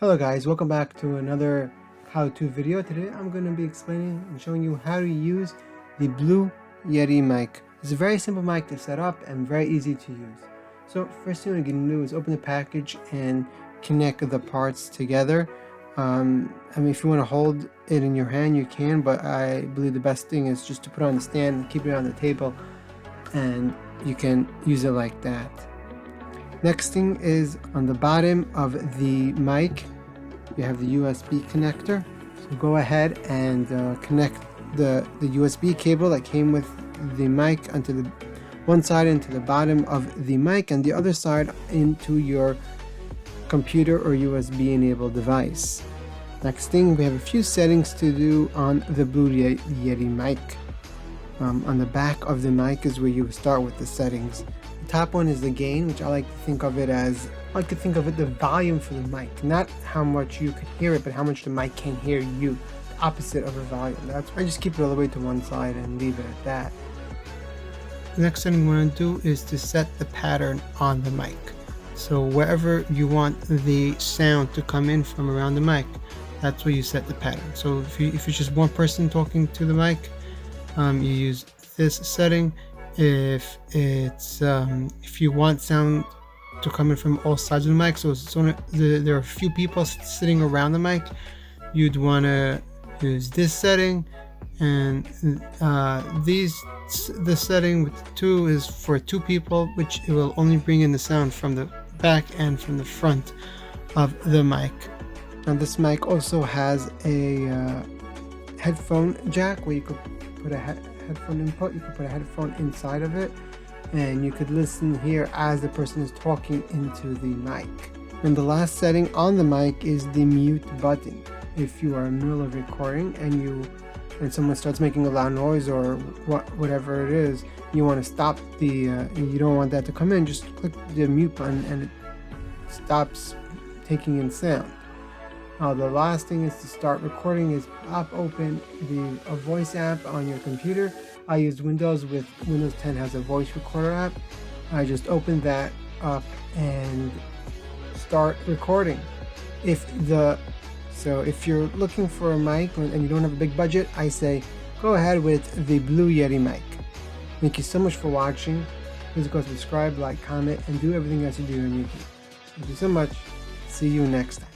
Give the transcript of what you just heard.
Hello guys, welcome back to another how-to video. Today I'm going to be explaining and showing you how to use the Blue Yeti mic. It's a very simple mic to set up and very easy to use. So first thing you're going to do is open the package and connect the parts together. If you want to hold it in your hand you can, but I believe the best thing is just to put it on the stand and keep it on the table, and you can use it like that. Next thing is on the bottom of the mic, you have the USB connector. So go ahead and connect the USB cable that came with the mic onto the one side into the bottom of the mic, and the other side into your computer or USB enabled device. Next thing, we have a few settings to do on the Blue Yeti mic. On the back of the mic is where you start with the settings. The top one is the gain, which I like to think of it the volume for the mic, not how much you can hear it, but how much the mic can hear you. The opposite of a volume. That's why I just keep it all the way to one side and leave it at that. The next thing you want to do is to set the pattern on the mic. So wherever you want the sound to come in from around the mic, that's where you set the pattern. So if it's just one person talking to the mic, you use this setting. If you want sound to come in from all sides of the mic, so there are a few people sitting around the mic, you'd want to use this setting, and the setting with 2 is for 2 people, which it will only bring in the sound from the back and from the front of the mic. Now this mic also has a headphone jack where you could put a headphone input. You could put a headphone inside of it, and you could listen here as the person is talking into the mic. And the last setting on the mic is the mute button. If you are in the middle of recording and someone starts making a loud noise or whatever it is, you want to stop you don't want that to come in, just click the mute button and it stops taking in sound. Now the last thing is to start recording is pop open a voice app on your computer. I use Windows. With Windows 10 has a voice recorder app. I just open that up and start recording. If you're looking for a mic and you don't have a big budget, I say go ahead with the Blue Yeti mic. Thank you so much for watching. Please go subscribe, like, comment, and do everything else you do on YouTube. Thank you so much. See you next time.